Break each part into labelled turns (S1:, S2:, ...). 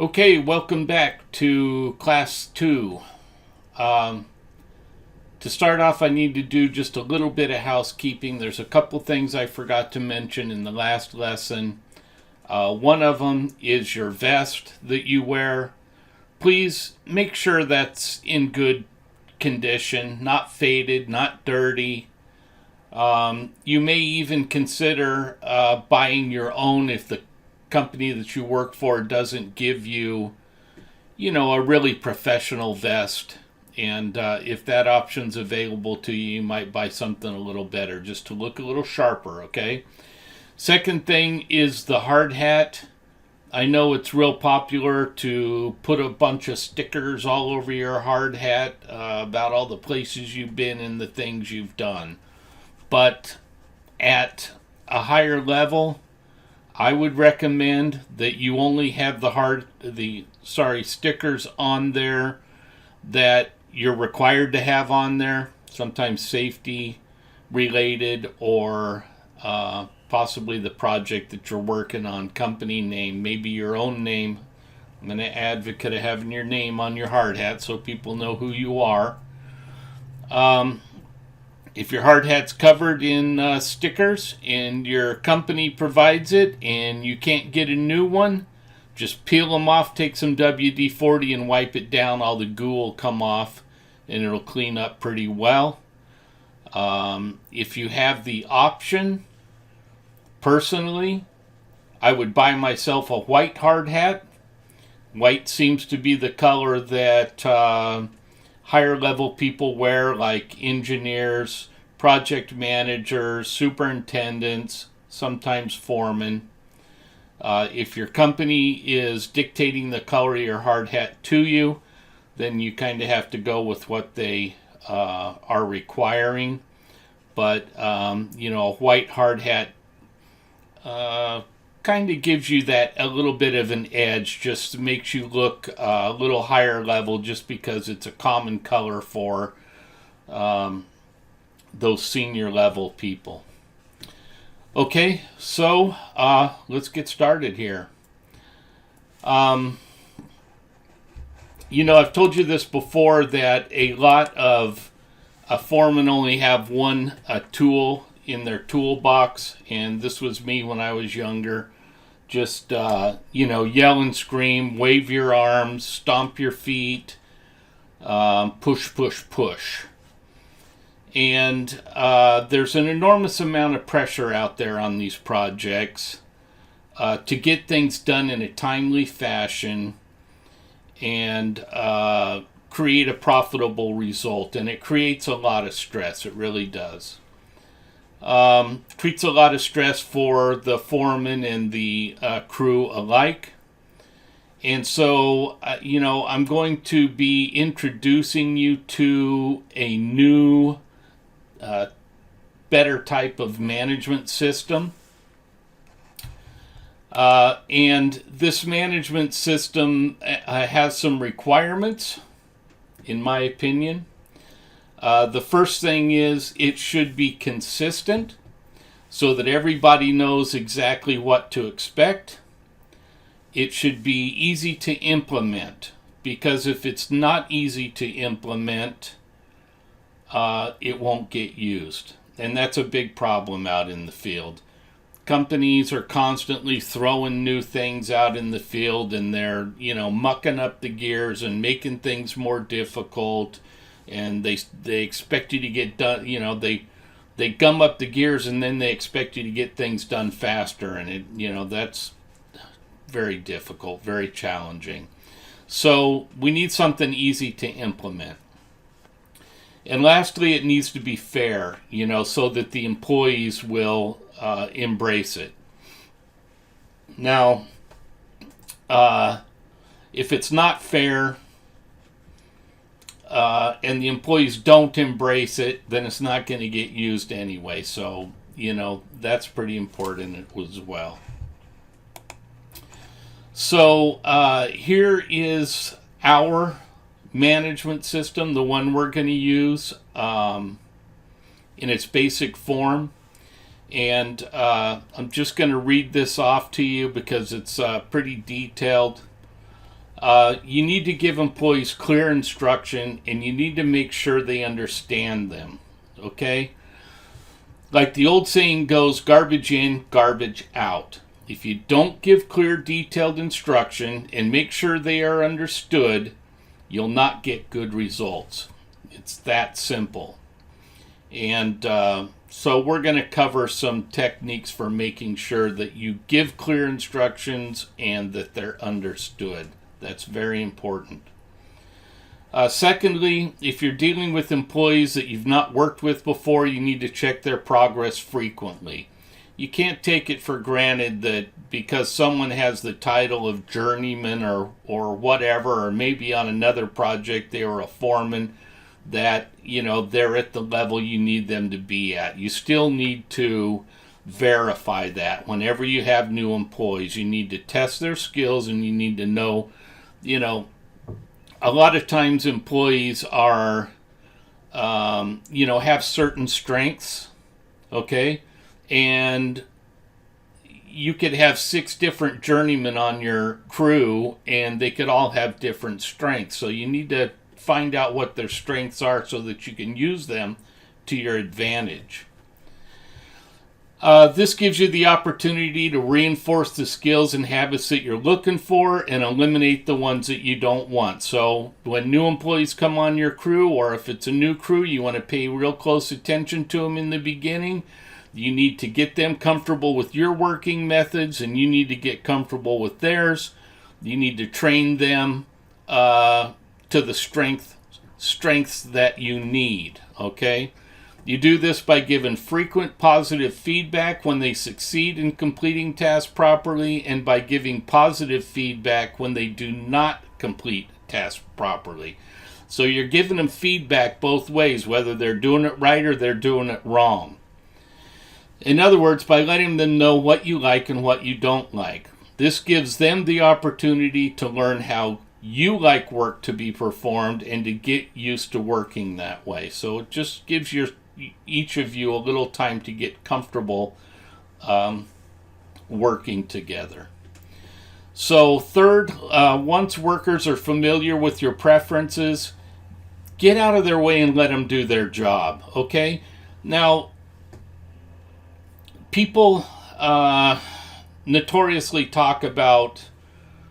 S1: Okay, welcome back to Class 2. Um, to start off, I need to do just a little bit of housekeeping. There's a couple things I forgot to mention in the last lesson. One of them is your vest that you wear. Please make sure that's in good condition, not faded, not dirty. You may even consider buying your own if the company that you work for doesn't give you a really professional vest. And if that option's available to you, you might buy something a little better just to look a little sharper, okay? Second thing is the hard hat. I know it's real popular to put a bunch of stickers all over your hard hat about all the places you've been and the things you've done. But at a higher level, I would recommend that you only have stickers on there that you're required to have on there, sometimes safety related or possibly the project that you're working on, company name, maybe your own name. I'm an advocate of having your name on your hard hat so people know who you are. If your hard hat's covered in stickers and your company provides it and you can't get a new one, just peel them off, take some WD-40 and wipe it down. All the goo will come off and it'll clean up pretty well. If you have the option, personally, I would buy myself a white hard hat. White seems to be the color that higher level people wear, like engineers, project managers, superintendents, sometimes foremen. If your company is dictating the color of your hard hat to you, then you kind of have to go with what they are requiring. But, a white hard hat kind of gives you that a little bit of an edge, just makes you look a little higher level just because it's a common color for those senior level people. Okay, so let's get started here. I've told you this before that a lot of foremen only have one tool in their toolbox, and this was me when I was younger. Just, yell and scream, wave your arms, stomp your feet, push, push, push. And there's an enormous amount of pressure out there on these projects to get things done in a timely fashion and create a profitable result. And it creates a lot of stress. It really does. Creates a lot of stress for the foreman and the crew alike. And so, I'm going to be introducing you to a new, better type of management system. And this management system has some requirements, in my opinion. The first thing is it should be consistent so that everybody knows exactly what to expect. It should be easy to implement, because if it's not easy to implement, it won't get used. And that's a big problem out in the field. Companies are constantly throwing new things out in the field, and they're, mucking up the gears and making things more difficult. And they expect you to get done, they gum up the gears and then they expect you to get things done faster. And that's very difficult, very challenging. So we need something easy to implement. And lastly, it needs to be fair, so that the employees will embrace it. Now, if it's not fair, and the employees don't embrace it, then it's not going to get used anyway. So, that's pretty important as well. So, here is our management system, the one we're going to use in its basic form. And I'm just going to read this off to you because it's pretty detailed. You need to give employees clear instruction, and you need to make sure they understand them. Okay? Like the old saying goes, garbage in, garbage out. If you don't give clear, detailed instruction and make sure they are understood, you'll not get good results. It's that simple. And so we're going to cover some techniques for making sure that you give clear instructions and that they're understood. That's very important. Secondly, if you're dealing with employees that you've not worked with before, you need to check their progress frequently. You can't take it for granted that because someone has the title of journeyman or whatever, or maybe on another project they were a foreman, that they're at the level you need them to be at. You still need to verify that. Whenever you have new employees, you need to test their skills, and you need to know, a lot of times employees are, have certain strengths, okay? And you could have 6 different journeymen on your crew, and they could all have different strengths. So you need to find out what their strengths are so that you can use them to your advantage. This gives you the opportunity to reinforce the skills and habits that you're looking for and eliminate the ones that you don't want. So when new employees come on your crew, or if it's a new crew, you want to pay real close attention to them in the beginning. You need to get them comfortable with your working methods, and you need to get comfortable with theirs. You need to train them to the strengths that you need, okay? You do this by giving frequent positive feedback when they succeed in completing tasks properly, and by giving positive feedback when they do not complete tasks properly. So you're giving them feedback both ways, whether they're doing it right or they're doing it wrong. In other words, by letting them know what you like and what you don't like. This gives them the opportunity to learn how you like work to be performed and to get used to working that way. So it just gives each of you a little time to get comfortable working together. So third, once workers are familiar with your preferences, get out of their way and let them do their job, okay? Now, people notoriously talk about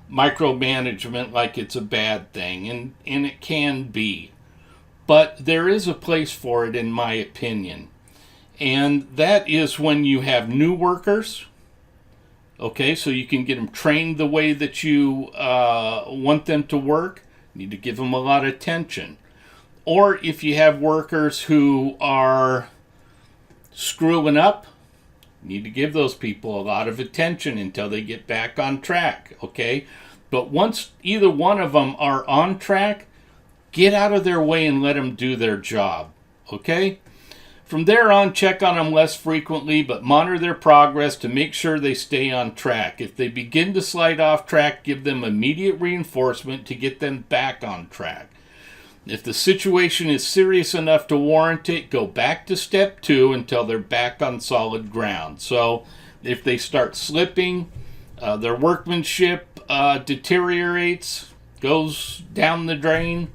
S1: micromanagement like it's a bad thing, and it can be. But there is a place for it, in my opinion. And that is when you have new workers, okay, so you can get them trained the way that you want them to work. You need to give them a lot of attention. Or if you have workers who are screwing up, you need to give those people a lot of attention until they get back on track, okay? But once either one of them are on track, get out of their way and let them do their job, okay? From there on, check on them less frequently, but monitor their progress to make sure they stay on track. If they begin to slide off track, give them immediate reinforcement to get them back on track. If the situation is serious enough to warrant it, go back to step 2 until they're back on solid ground. So if they start slipping, their workmanship deteriorates, goes down the drain,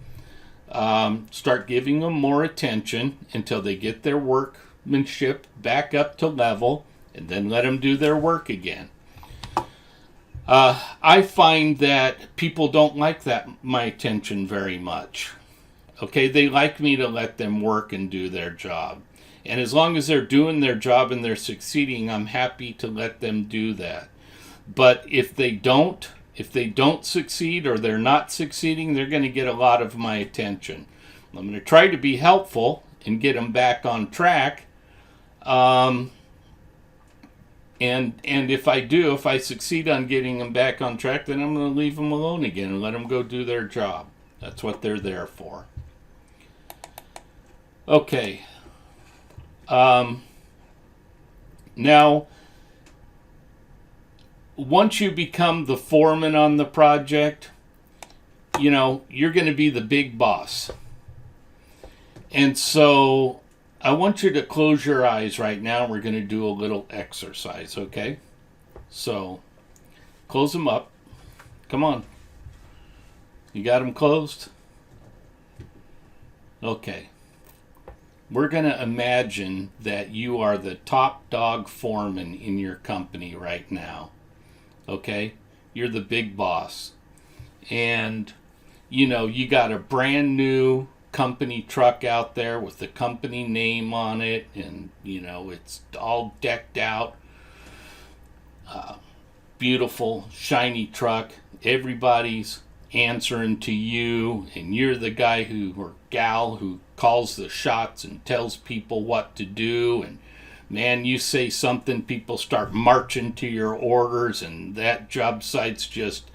S1: start giving them more attention until they get their workmanship back up to level, and then let them do their work again. I find that people don't like my attention very much. Okay, they like me to let them work and do their job. And as long as they're doing their job and they're succeeding, I'm happy to let them do that. But if they don't succeed, or they're not succeeding, they're going to get a lot of my attention. I'm going to try to be helpful and get them back on track. And if I succeed on getting them back on track, then I'm going to leave them alone again and let them go do their job. That's what they're there for. Okay. Now, once you become the foreman on the project, you're going to be the big boss. And so I want you to close your eyes right now. We're going to do a little exercise, okay? So close them up. Come on. You got them closed? Okay. We're going to imagine that you are the top dog foreman in your company right now. Okay? You're the big boss. And, you got a brand new company truck out there with the company name on it. And, it's all decked out. Beautiful, shiny truck. Everybody's answering to you, and you're the guy or gal who calls the shots and tells people what to do. And man, you say something, people start marching to your orders, and that job site's just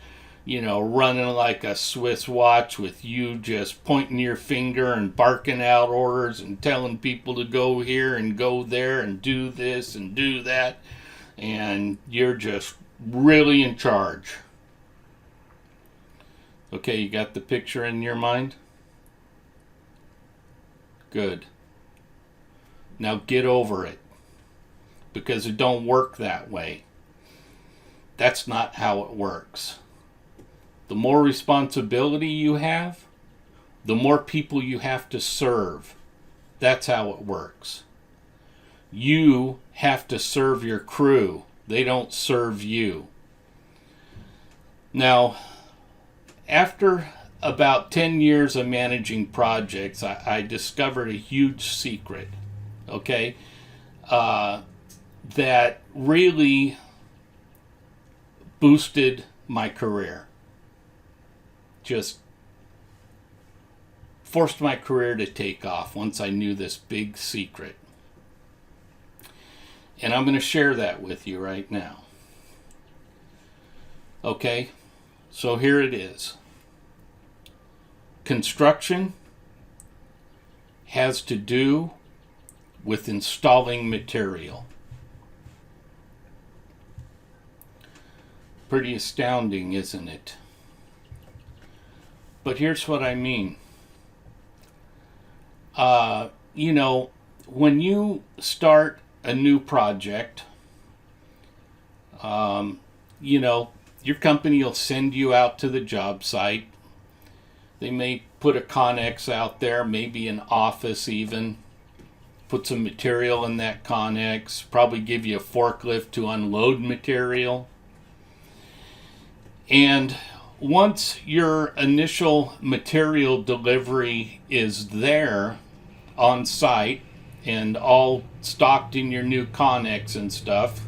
S1: running like a Swiss watch, with you just pointing your finger and barking out orders and telling people to go here and go there and do this and do that, and you're just really in charge. Okay, you got the picture in your mind? Good. Now get over it, because it don't work that way. That's not how it works. The more responsibility you have, the more people you have to serve. That's how it works. You have to serve your crew. They don't serve you. Now, after about 10 years of managing projects, I discovered a huge secret, okay, that really boosted my career. Just forced my career to take off once I knew this big secret. And I'm going to share that with you right now. Okay, so here it is. Construction has to do with installing material. Pretty astounding, isn't it? But here's what I mean. When you start a new project, your company will send you out to the job site. They may put a Connex out there, maybe an office even. Put some material in that Connex, probably give you a forklift to unload material. And once your initial material delivery is there on site and all stocked in your new Connex and stuff,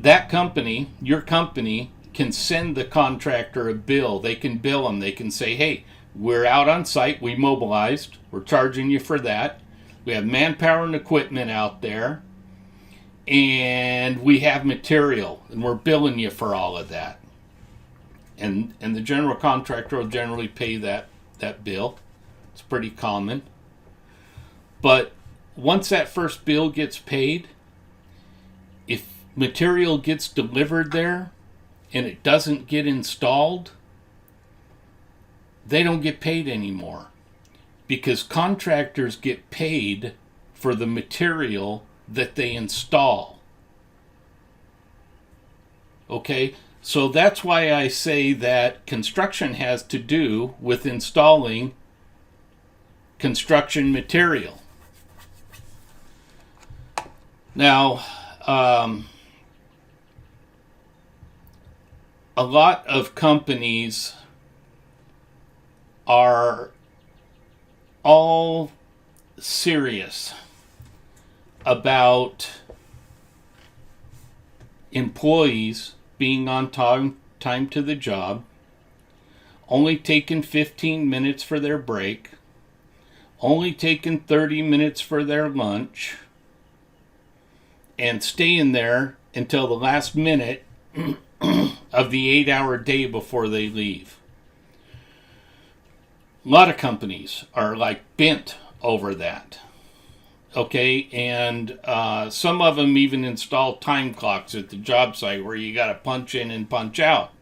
S1: that company, your company, can send the contractor a bill. They can bill them. They can say, hey, we're out on site. We mobilized. We're charging you for that. We have manpower and equipment out there. And we have material. And we're billing you for all of that. And the general contractor will generally pay that bill. It's pretty common. But once that first bill gets paid, if material gets delivered there and it doesn't get installed, they don't get paid anymore, because contractors get paid for the material that they install. Okay, so that's why I say that construction has to do with installing construction material. Now, a lot of companies are all serious about employees being on time to the job, only taking 15 minutes for their break, only taking 30 minutes for their lunch, and staying there until the last minute of the 8-hour day before they leave. A lot of companies are bent over that. Okay, and some of them even install time clocks at the job site where you got to punch in and punch out.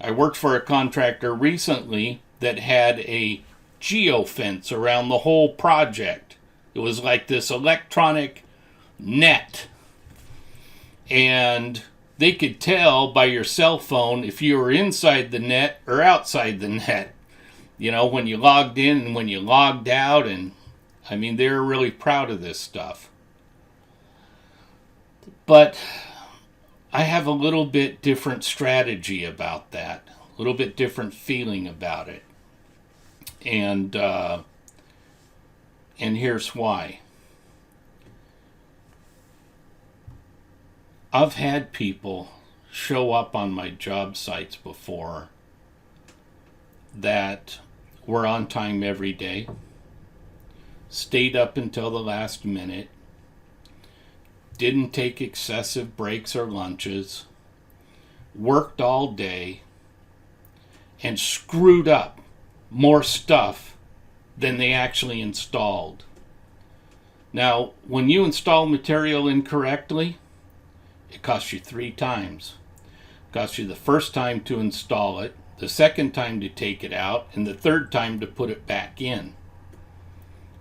S1: I worked for a contractor recently that had a geofence around the whole project. It was like this electronic net. And they could tell by your cell phone if you were inside the net or outside the net. You know, when you logged in and when you logged out. And I mean, they were really proud of this stuff. But I have a little bit different strategy about that. A little bit different feeling about it. And here's why. I've had people show up on my job sites before that were on time every day, stayed up until the last minute, didn't take excessive breaks or lunches, worked all day, and screwed up more stuff than they actually installed. Now, when you install material incorrectly, it costs you 3 times. It costs you the first time to install it, the second time to take it out, and the third time to put it back in.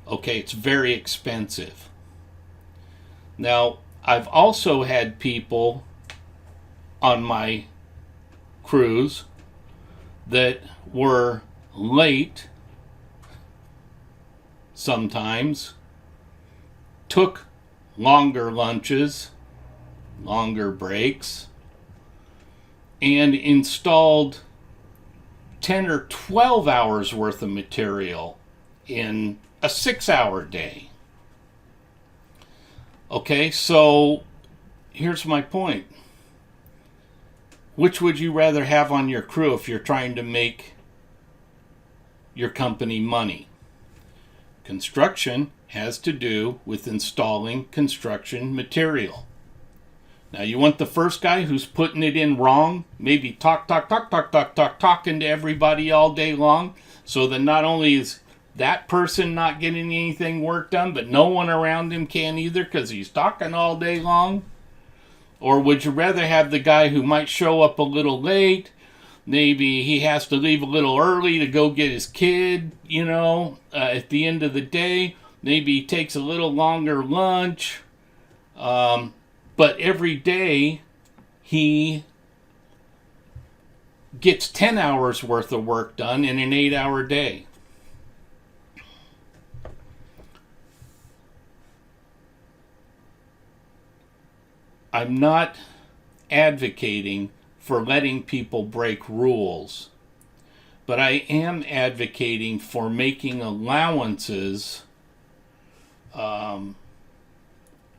S1: Okay, it's very expensive. Now, I've also had people on my crews that were late sometimes, took longer lunches, longer breaks, and installed 10 or 12 hours worth of material in a 6-hour day. Okay, so here's my point. Which would you rather have on your crew if you're trying to make your company money? Construction has to do with installing construction material. Now, you want the first guy who's putting it in wrong, maybe talking to everybody all day long, so that not only is that person not getting anything work done, but no one around him can either because he's talking all day long? Or would you rather have the guy who might show up a little late, maybe he has to leave a little early to go get his kid, at the end of the day, maybe he takes a little longer lunch, but every day he gets 10 hours worth of work done in an 8-hour day? I'm not advocating for letting people break rules, but I am advocating for making allowances,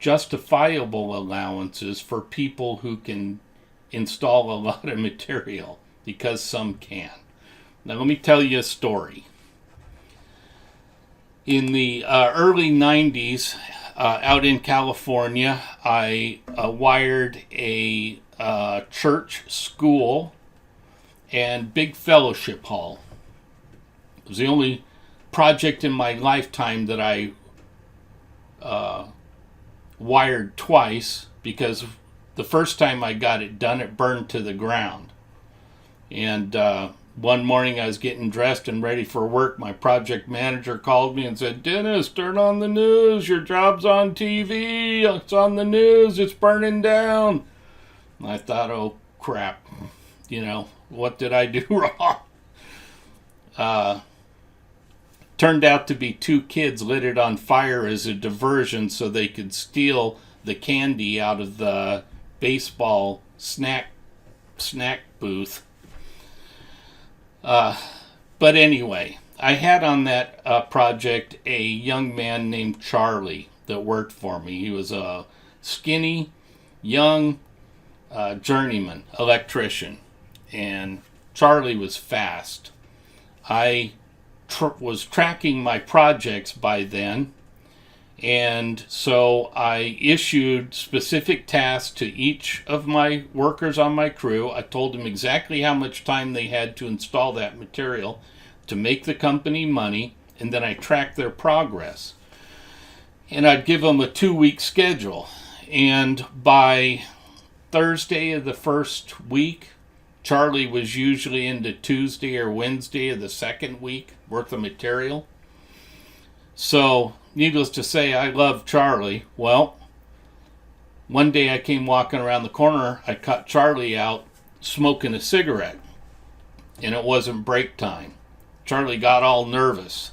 S1: justifiable allowances for people who can install a lot of material, because some can. Now let me tell you a story. In the early 90s, out in California, I wired a church, school, and big fellowship hall. It was the only project in my lifetime that I wired twice, because the first time I got it done, it burned to the ground. And one morning I was getting dressed and ready for work. My project manager called me and said, "Dennis, turn on the news. Your job's on TV. It's on the news. It's burning down." And I thought, oh, crap. What did I do wrong? Turned out to be 2 kids lit it on fire as a diversion so they could steal the candy out of the baseball snack booth. But anyway, I had on that project a young man named Charlie that worked for me. He was a skinny, young journeyman electrician, and Charlie was fast. I was tracking my projects by then, and so I issued specific tasks to each of my workers on my crew. I told them exactly how much time they had to install that material to make the company money, and then I tracked their progress. And I'd give them a 2-week schedule, and by Thursday of the first week, Charlie was usually into Tuesday or Wednesday of the second week worth of material. So, needless to say, I love Charlie. Well, One day I came walking around the corner, I caught Charlie out smoking a cigarette, and it wasn't break time. Charlie got all nervous.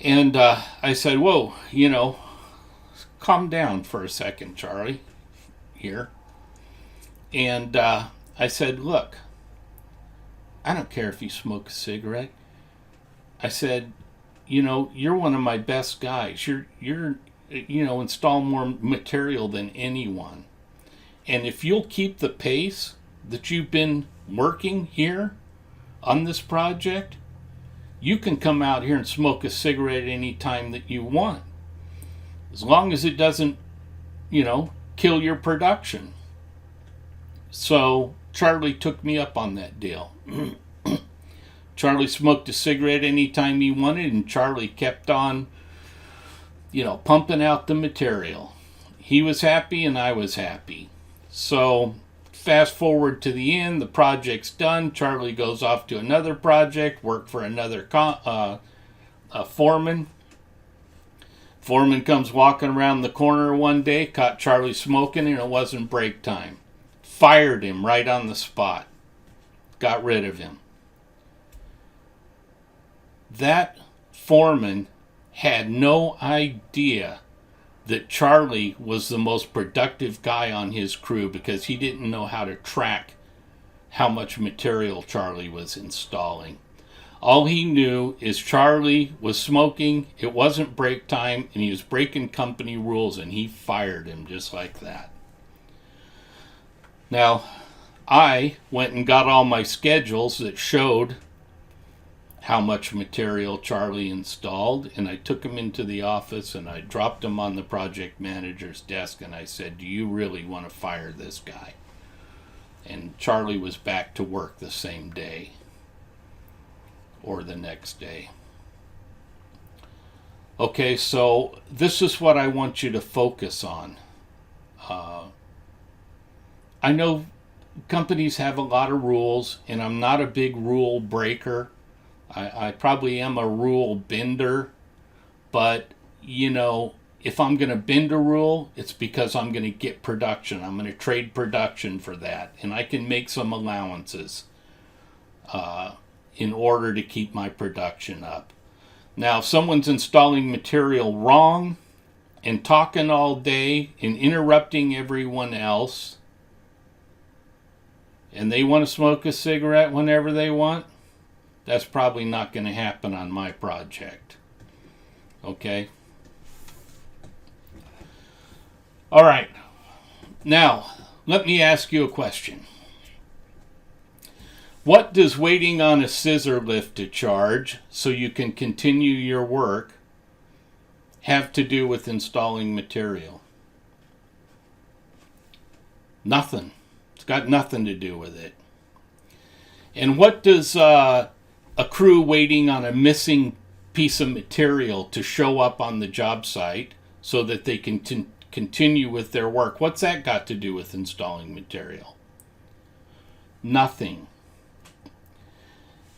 S1: And I said, whoa, calm down for a second, Charlie, here. And I said, look, I don't care if you smoke a cigarette. I said, you're one of my best guys. You're install more material than anyone. And if you'll keep the pace that you've been working here on this project, you can come out here and smoke a cigarette any time that you want, as long as it doesn't, kill your production. So Charlie took me up on that deal. Charlie smoked a cigarette anytime he wanted, and Charlie kept on, pumping out the material. He was happy and I was happy. So fast forward to the end, the project's done. Charlie goes off to another project, work for another foreman. Foreman comes walking around the corner one day, caught Charlie smoking, and it wasn't break time. Fired him right on the spot. Got rid of him. That foreman had no idea that Charlie was the most productive guy on his crew, because he didn't know how to track how much material Charlie was installing. All he knew is Charlie was smoking, it wasn't break time, and he was breaking company rules, and he fired him just like that. Now, I went and got all my schedules that showed how much material Charlie installed, and I took him into the office and I dropped him on the project manager's desk, and I said, do you really want to fire this guy? And Charlie was back to work the same day or the next day. Okay, so this is what I want you to focus on. I know companies have a lot of rules, and I'm not a big rule breaker. I probably am a rule bender, but if I'm going to bend a rule, it's because I'm going to get production. I'm going to trade production for that, and I can make some allowances in order to keep my production up. Now, if someone's installing material wrong and talking all day and interrupting everyone else, and they want to smoke a cigarette whenever they want, that's probably not going to happen on my project. Okay? All right. Now, let me ask you a question. What does waiting on a scissor lift to charge so you can continue your work have to do with installing material? Nothing. It's got nothing to do with it. And what does a crew waiting on a missing piece of material to show up on the job site so that they can continue with their work, what's that got to do with installing material? Nothing.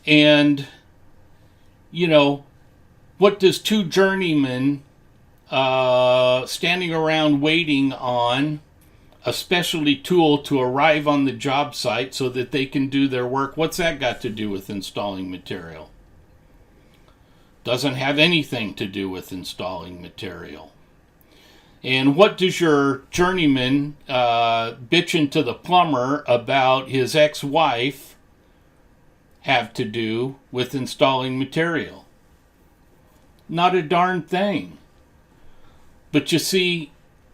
S1: And, what does two journeymen standing around waiting on a specialty tool to arrive on the job site so that they can do their work, what's that got to do with installing material? Doesn't have anything to do with installing material. And what does your journeyman bitching to the plumber about his ex-wife have to do with installing material? Not a darn thing. But you see,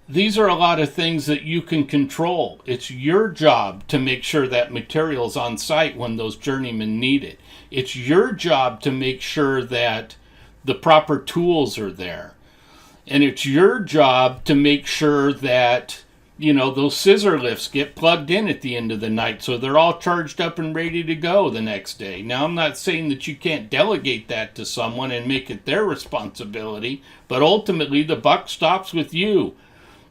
S1: these are a lot of things that you can control. It's your job to make sure that material's on site when those journeymen need it. It's your job to make sure that the proper tools are there. And it's your job to make sure that, those scissor lifts get plugged in at the end of the night so they're all charged up and ready to go the next day. Now, I'm not saying that you can't delegate that to someone and make it their responsibility, but ultimately the buck stops with you.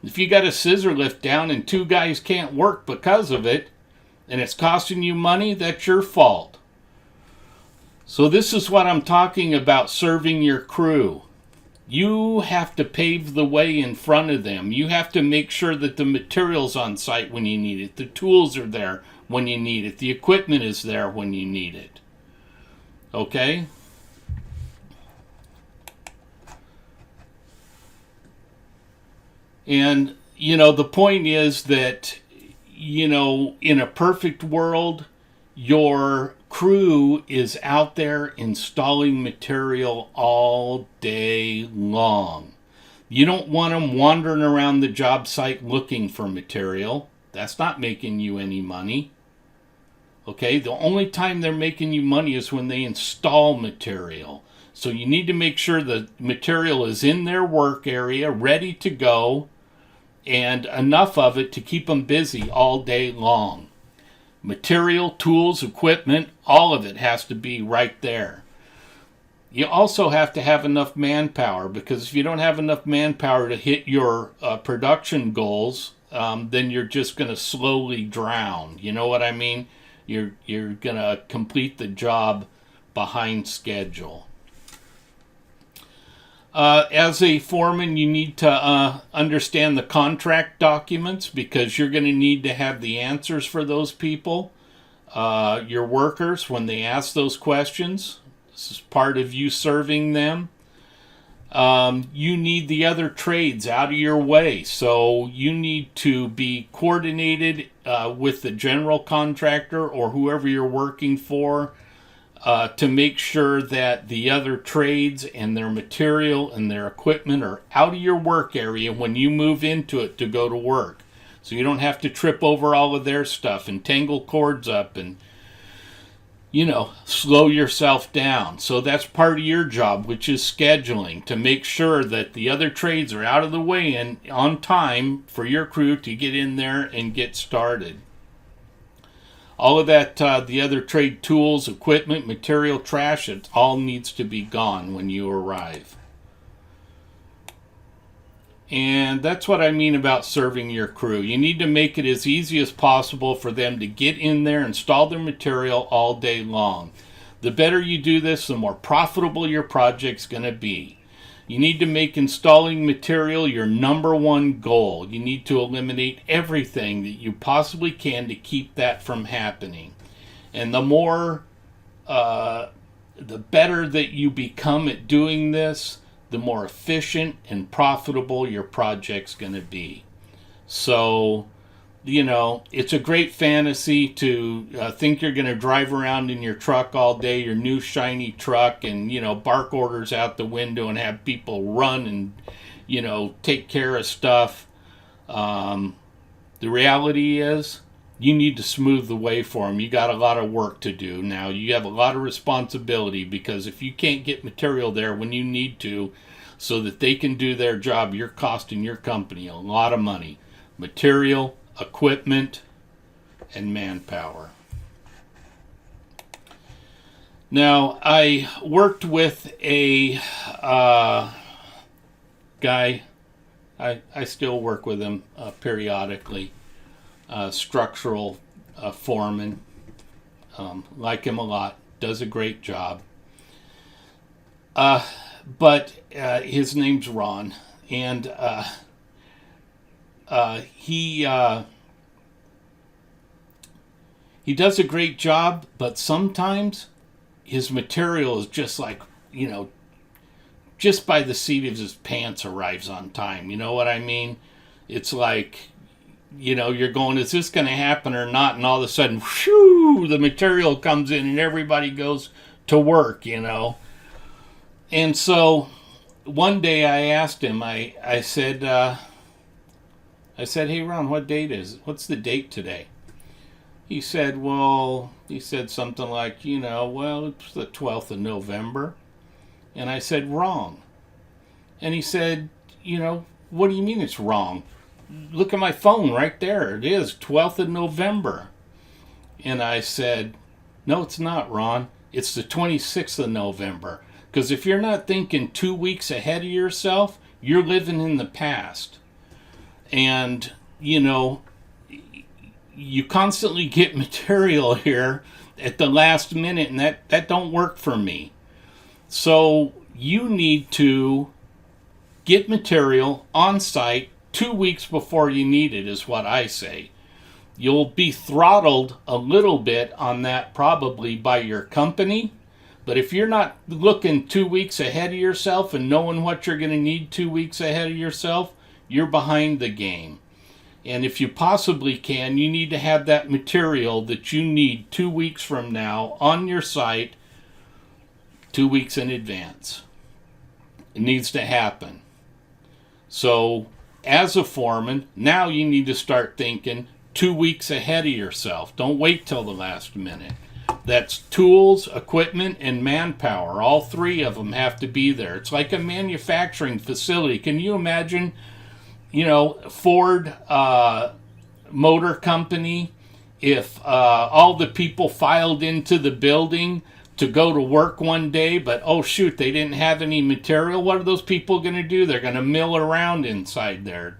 S1: If you got a scissor lift down and two guys can't work because of it, and it's costing you money, that's your fault. So this is what I'm talking about, serving your crew. You have to pave the way in front of them. You have to make sure that the material's on site when you need it. The tools are there when you need it. The equipment is there when you need it. Okay? And, the point is that, in a perfect world, your crew is out there installing material all day long. You don't want them wandering around the job site looking for material. That's not making you any money. Okay, the only time they're making you money is when they install material. So you need to make sure the material is in their work area, ready to go, and enough of it to keep them busy all day long. Material, tools, equipment, all of it has to be right there. You also have to have enough manpower, because if you don't have enough manpower to hit your production goals, then you're just going to slowly drown. You know what I mean? You're going to complete the job behind schedule. As a foreman, you need to understand the contract documents, because you're going to need to have the answers for those people, your workers, when they ask those questions. This is part of you serving them. You need the other trades out of your way, so you need to be coordinated with the general contractor or whoever you're working for, to make sure that the other trades and their material and their equipment are out of your work area when you move into it to go to work. So you don't have to trip over all of their stuff and tangle cords up and, slow yourself down. So that's part of your job, which is scheduling, to make sure that the other trades are out of the way and on time for your crew to get in there and get started. All of that, the other trade tools, equipment, material, trash, it all needs to be gone when you arrive. And that's what I mean about serving your crew. You need to make it as easy as possible for them to get in there, install their material all day long. The better you do this, the more profitable your project's going to be. You need to make installing material your number one goal. You need to eliminate everything that you possibly can to keep that from happening. And the better that you become at doing this, the more efficient and profitable your project's going to be. So, it's a great fantasy to think you're going to drive around in your truck all day, your new shiny truck, and, bark orders out the window and have people run and, take care of stuff. The reality is, you need to smooth the way for them. You got a lot of work to do. Now, you have a lot of responsibility, because if you can't get material there when you need to so that they can do their job, you're costing your company a lot of money. Material, equipment, and manpower. Now, I worked with a guy, I still work with him periodically, structural foreman. Like him a lot, does a great job. But his name's Ron, and he does a great job, but sometimes his material is just like, just by the seat of his pants arrives on time. You know what I mean? It's like, you're going, is this going to happen or not? And all of a sudden, whew, the material comes in and everybody goes to work, And so one day I asked him, I said, hey, Ron, what date is it? What's the date today? He said something like, it's the 12th of November. And I said, wrong. And he said, what do you mean it's wrong? Look at my phone right there. It is 12th of November. And I said, no, it's not, Ron. It's the 26th of November. Because if you're not thinking 2 weeks ahead of yourself, you're living in the past. And, you constantly get material here at the last minute, and that don't work for me. So you need to get material on site 2 weeks before you need it, is what I say. You'll be throttled a little bit on that probably by your company, but if you're not looking 2 weeks ahead of yourself and knowing what you're going to need 2 weeks ahead of yourself, you're behind the game. And if you possibly can, you need to have that material that you need 2 weeks from now on your site 2 weeks in advance. It needs to happen. So, as a foreman, now you need to start thinking 2 weeks ahead of yourself. Don't wait till the last minute. That's tools, equipment, and manpower. All three of them have to be there. It's like a manufacturing facility. Can you imagine, Ford Motor Company, if all the people filed into the building to go to work one day, but oh shoot, they didn't have any material, what are those people going to do? They're going to mill around inside there,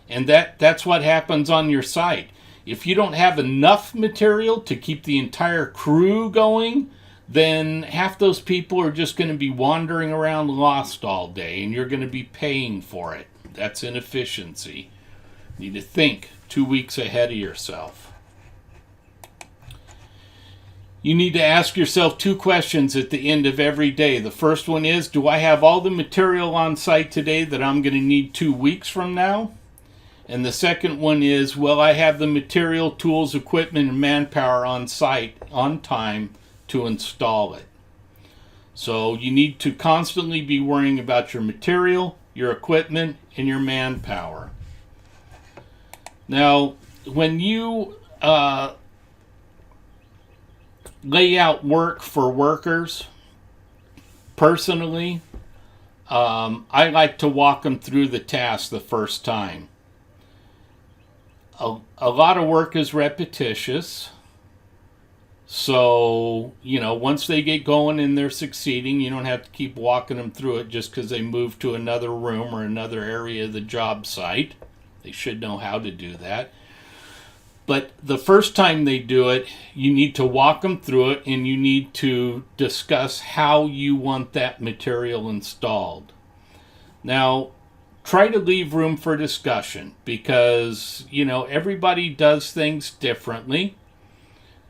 S1: And that's what happens on your site. If you don't have enough material to keep the entire crew going, then half those people are just going to be wandering around lost all day, and you're going to be paying for it. That's inefficiency. You need to think 2 weeks ahead of yourself. You need to ask yourself 2 questions at the end of every day. The first one is, do I have all the material on site today that I'm going to need 2 weeks from now? And the second one is, will I have the material, tools, equipment, and manpower on site on time to install it? So you need to constantly be worrying about your material, your equipment, and your manpower. Now, when you lay out work for workers, personally, I like to walk them through the task the first time. A lot of work is repetitious. So, once they get going and they're succeeding, you don't have to keep walking them through it just because they move to another room or another area of the job site. They should know how to do that. But the first time they do it, you need to walk them through it, and you need to discuss how you want that material installed. Now, try to leave room for discussion because, everybody does things differently.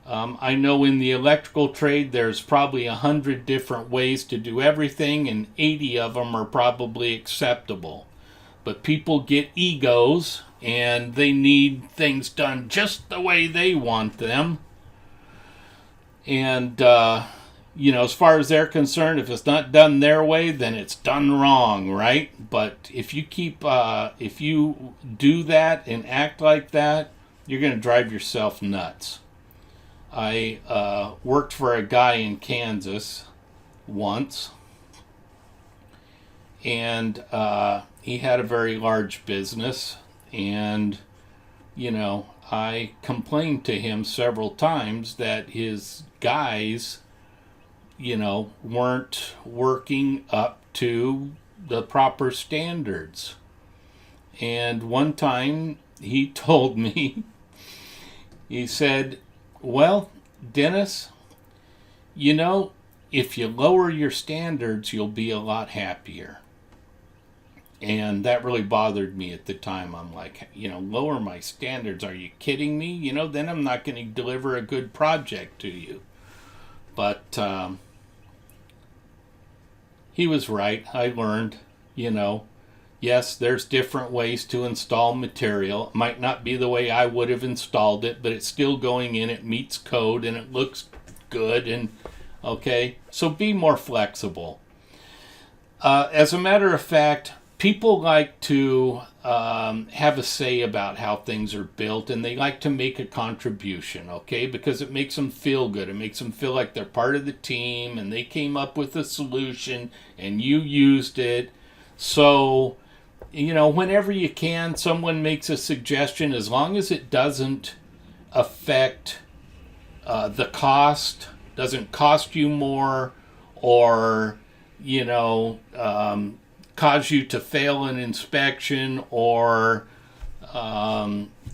S1: I know in the electrical trade there's probably 100 different ways to do everything, and 80 of them are probably acceptable. But people get egos, and they need things done just the way they want them. And, as far as they're concerned, if it's not done their way, then it's done wrong, right? But if you if you do that and act like that, you're going to drive yourself nuts. I worked for a guy in Kansas once, and he had a very large business, and, I complained to him several times that his guys, weren't working up to the proper standards. And one time he told me, he said, well, Dennis, if you lower your standards, you'll be a lot happier. And that really bothered me at the time. I'm like, lower my standards. Are you kidding me? Then I'm not going to deliver a good project to you. But he was right. I learned, yes, there's different ways to install material. It might not be the way I would have installed it, but it's still going in. It meets code and it looks good. And okay, so be more flexible. As a matter of fact, people like to have a say about how things are built, and they like to make a contribution, okay? Because it makes them feel good. It makes them feel like they're part of the team, and they came up with a solution, and you used it. So, whenever you can, someone makes a suggestion, as long as it doesn't affect the cost, doesn't cost you more, or, cause you to fail an inspection, or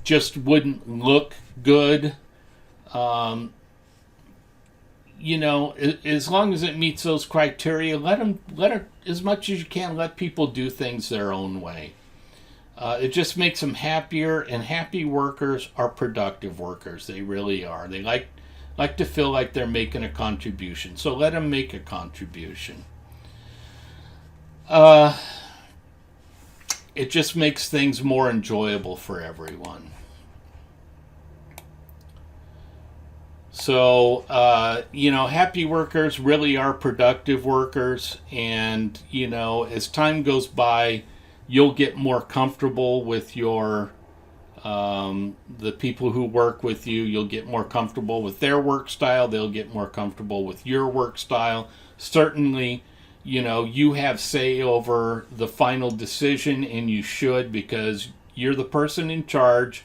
S1: just wouldn't look good, as long as it meets those criteria, let it, as much as you can, let people do things their own way. It just makes them happier, and happy workers are productive workers. They really are. They like to feel like they're making a contribution. So let them make a contribution. It just makes things more enjoyable for everyone. So, happy workers really are productive workers. And, as time goes by, you'll get more comfortable with the people who work with you. You'll get more comfortable with their work style. They'll get more comfortable with your work style. Certainly, you have say over the final decision, and you should, because you're the person in charge,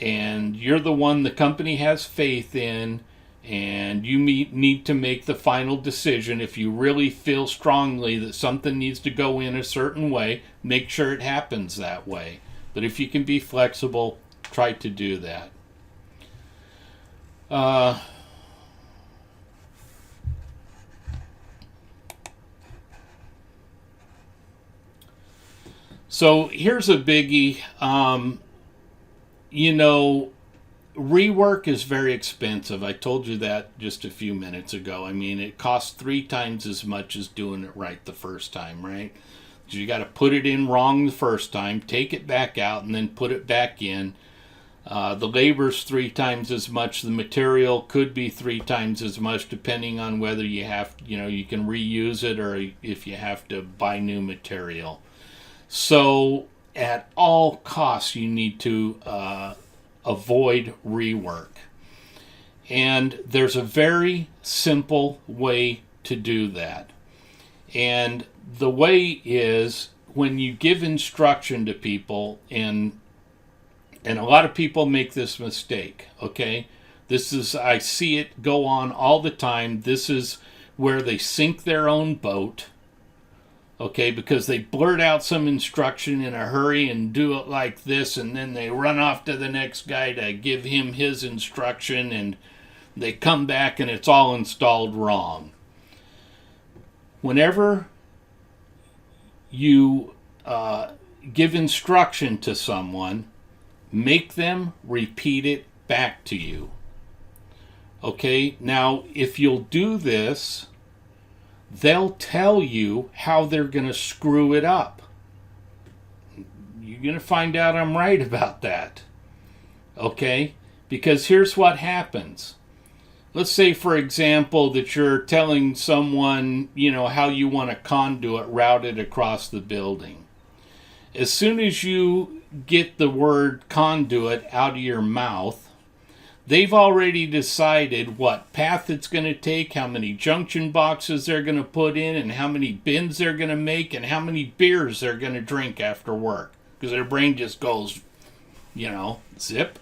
S1: and you're the one the company has faith in, and you need to make the final decision. If you really feel strongly that something needs to go in a certain way, make sure it happens that way. But if you can be flexible, try to do that. So here's a biggie. Rework is very expensive. I told you that just a few minutes ago. I mean, it costs 3 times as much as doing it right the first time, right? So you got to put it in wrong the first time, take it back out, and then put it back in. The labor's 3 times as much. The material could be 3 times as much, depending on whether you can reuse it or if you have to buy new material. So at all costs, you need to avoid rework. And there's a very simple way to do that. And the way is, when you give instruction to people, and a lot of people make this mistake, okay? I see it go on all the time. This is where they sink their own boat. Okay, because they blurt out some instruction in a hurry and do it like this, and then they run off to the next guy to give him his instruction, and they come back and it's all installed wrong. Whenever you give instruction to someone, make them repeat it back to you. Okay, now if you'll do this, they'll tell you how they're going to screw it up. You're going to find out I'm right about that. Okay? Because here's what happens. Let's say, for example, that you're telling someone, how you want a conduit routed across the building. As soon as you get the word conduit out of your mouth, they've already decided what path it's going to take, how many junction boxes they're going to put in, and how many bins they're going to make, and how many beers they're going to drink after work. Because their brain just goes, zip.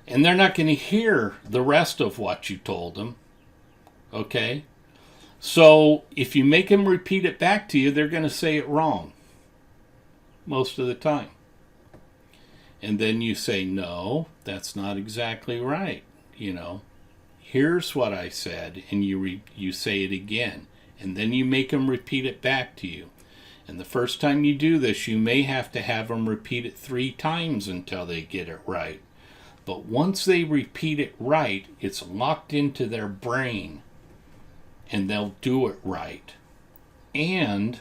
S1: And they're not going to hear the rest of what you told them. Okay? So if you make them repeat it back to you, they're going to say it wrong. Most of the time. And then you say, no, that's not exactly right. Here's what I said, and you say it again. And then you make them repeat it back to you. And the first time you do this, you may have to have them repeat it 3 times until they get it right. But once they repeat it right, it's locked into their brain, and they'll do it right. And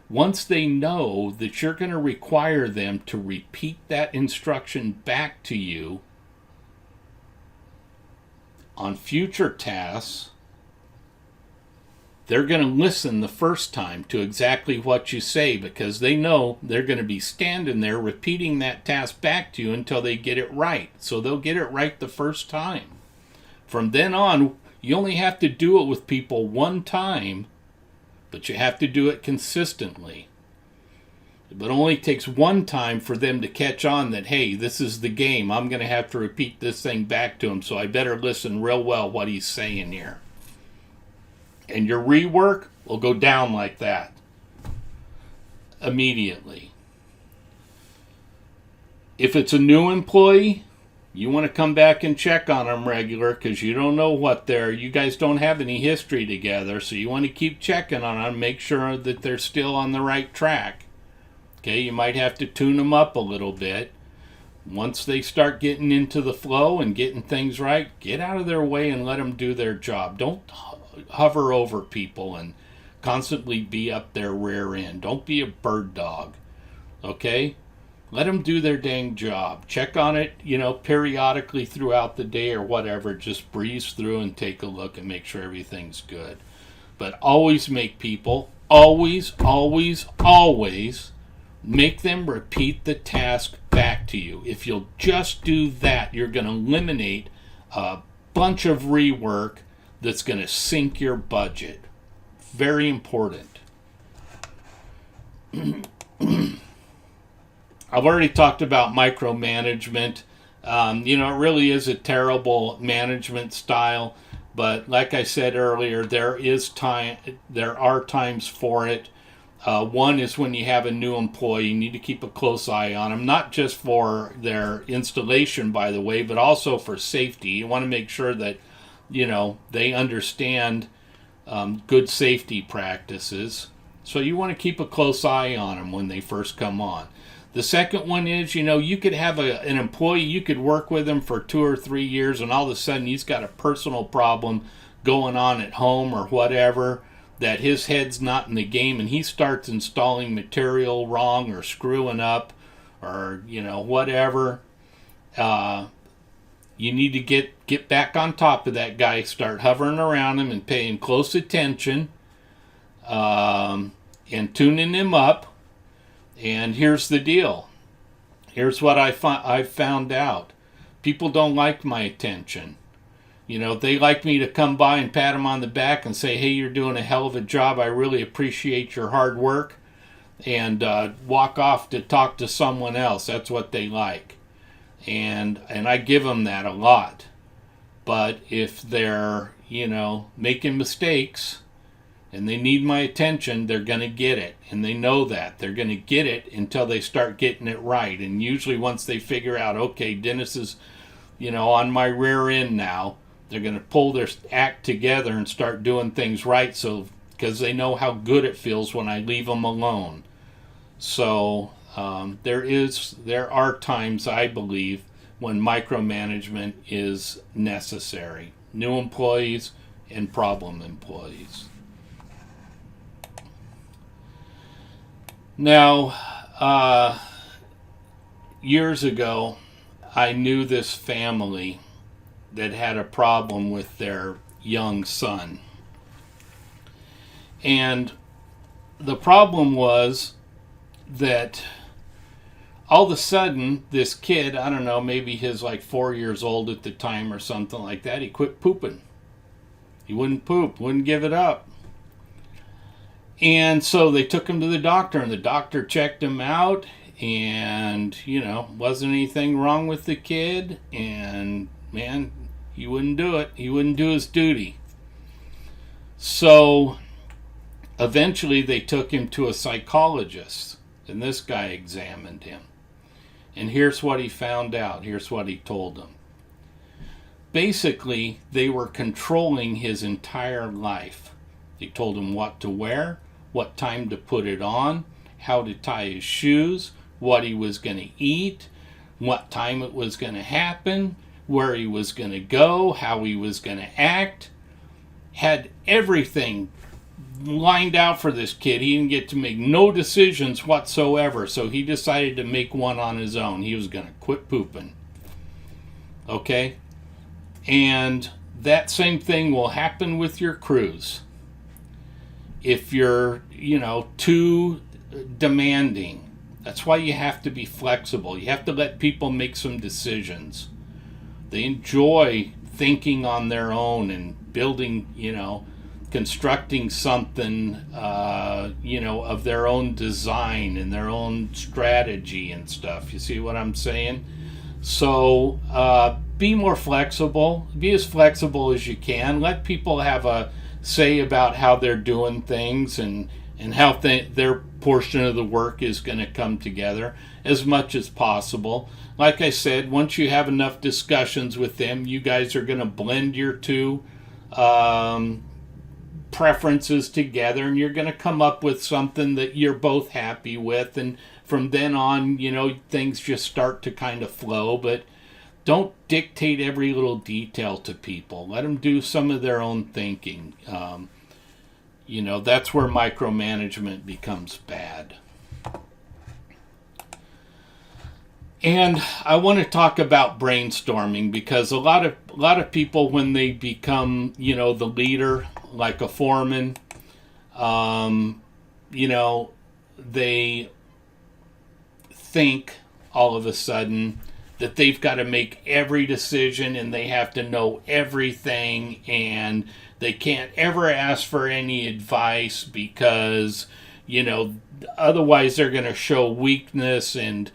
S1: once they know that you're going to require them to repeat that instruction back to you on future tasks, they're going to listen the first time to exactly what you say, because they know they're going to be standing there repeating that task back to you until they get it right. So they'll get it right the first time. From then on, you only have to do it with people 1 time, but you have to do it consistently. It only takes 1 time for them to catch on that, hey, this is the game. I'm going to have to repeat this thing back to him, so I better listen real well what he's saying here. And your rework will go down like that immediately. If it's a new employee, You want to come back and check on them regular because you don't know what you guys don't have any history together, so you want to keep checking on them, make sure that they're still on the right track. Okay, you might have to tune them up a little bit. Once they start getting into the flow and getting things right, get out of their way and let them do their job. Don't hover over people and constantly be up their rear end. Don't be a bird dog. Okay? Let them do their dang job. Check on it, periodically throughout the day or whatever. Just breeze through and take a look and make sure everything's good. But always make people, always make them repeat the task back to you. If you'll just do that, you're going to eliminate a bunch of rework that's going to sink your budget. Very important. I've already talked about micromanagement. It really is a terrible management style, but like I said earlier, there are times for it. One is when you have a new employee, you need to keep a close eye on them, not just for their installation, by the way, but also for safety. You want to make sure that, they understand good safety practices. So you want to keep a close eye on them when they first come on. The second one is, you could have an employee, you could work with him for 2 or 3 years, and all of a sudden he's got a personal problem going on at home or whatever, that his head's not in the game, and he starts installing material wrong or screwing up or, whatever. You need to get back on top of that guy, start hovering around him and paying close attention and tuning him up. And here's the deal. Here's what I've found out. People don't like my attention. They like me to come by and pat them on the back and say, hey, you're doing a hell of a job. I really appreciate your hard work. And walk off to talk to someone else. That's what they like. And I give them that a lot. But if they're, making mistakes, and they need my attention, they're going to get it. And they know that. They're going to get it until they start getting it right. And usually once they figure out, okay, Dennis is, on my rear end now, they're going to pull their act together and start doing things right, so because they know how good it feels when I leave them alone. So there are times, I believe, when micromanagement is necessary. New employees and problem employees. Now, years ago, I knew this family that had a problem with their young son. And the problem was that all of a sudden, this kid, I don't know, maybe he's like 4 years old at the time or something like that, he quit pooping. He wouldn't poop, wouldn't give it up. And so they took him to the doctor, and the doctor checked him out, and, wasn't anything wrong with the kid, and, man, he wouldn't do it. He wouldn't do his duty. So eventually they took him to a psychologist, and this guy examined him. And here's what he found out. Here's what he told them. Basically, they were controlling his entire life. They told him what to wear, what time to put it on, how to tie his shoes, what he was going to eat, what time it was going to happen, where he was going to go, how he was going to act. Had everything lined out for this kid. He didn't get to make no decisions whatsoever, so he decided to make one on his own. He was going to quit pooping. Okay? And that same thing will happen with your crews. If you're, too demanding, that's why you have to be flexible. You have to let people make some decisions. They enjoy thinking on their own and building, constructing something, of their own design and their own strategy and stuff. You see what I'm saying? So be more flexible. Be as flexible as you can. Let people have a say about how they're doing things, and and how their portion of the work is going to come together as much as possible. Like I said, once you have enough discussions with them, you guys are going to blend your two preferences together, and you're going to come up with something that you're both happy with. And from then on, things just start to kind of flow. But don't dictate every little detail to people. Let them do some of their own thinking. That's where micromanagement becomes bad. And I want to talk about brainstorming, because a lot of people, when they become, the leader, like a foreman, they think all of a sudden that they've got to make every decision and they have to know everything, and they can't ever ask for any advice because, otherwise they're going to show weakness, and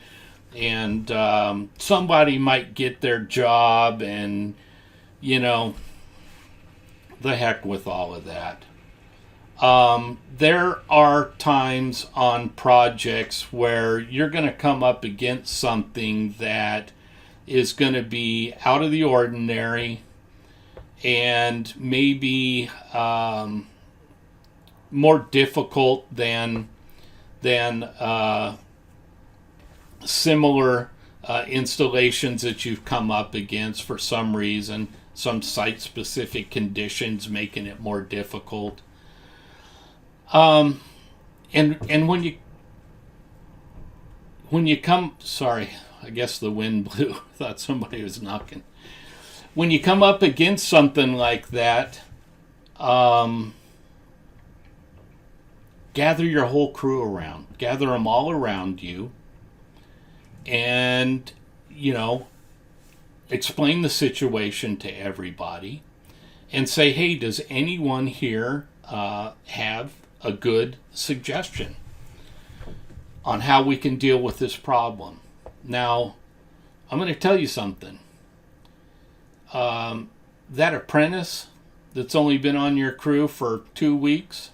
S1: somebody might get their job, and the heck with all of that. There are times on projects where you're going to come up against something that is going to be out of the ordinary, and maybe more difficult than similar installations that you've come up against for some reason, some site-specific conditions making it more difficult. And when you come, sorry, I guess the wind blew. I thought somebody was knocking. When you come up against something like that, gather your whole crew around. Gather them all around you. And, explain the situation to everybody. And say, hey, does anyone here have a good suggestion on how we can deal with this problem? Now, I'm going to tell you something. That apprentice that's only been on your crew for 2 weeks,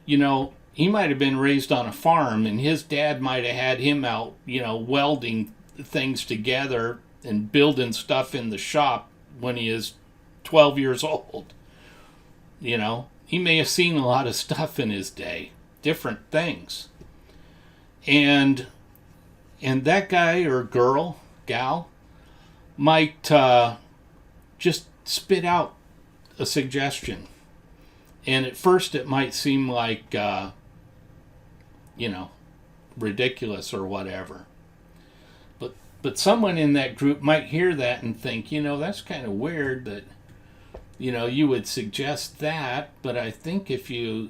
S1: he might have been raised on a farm, and his dad might have had him out, welding things together and building stuff in the shop when he is 12 years old. He may have seen a lot of stuff in his day, different things. And that guy or gal, might just spit out a suggestion. And at first it might seem like, ridiculous or whatever. But someone in that group might hear that and think, that's kind of weird that, you would suggest that. But I think if you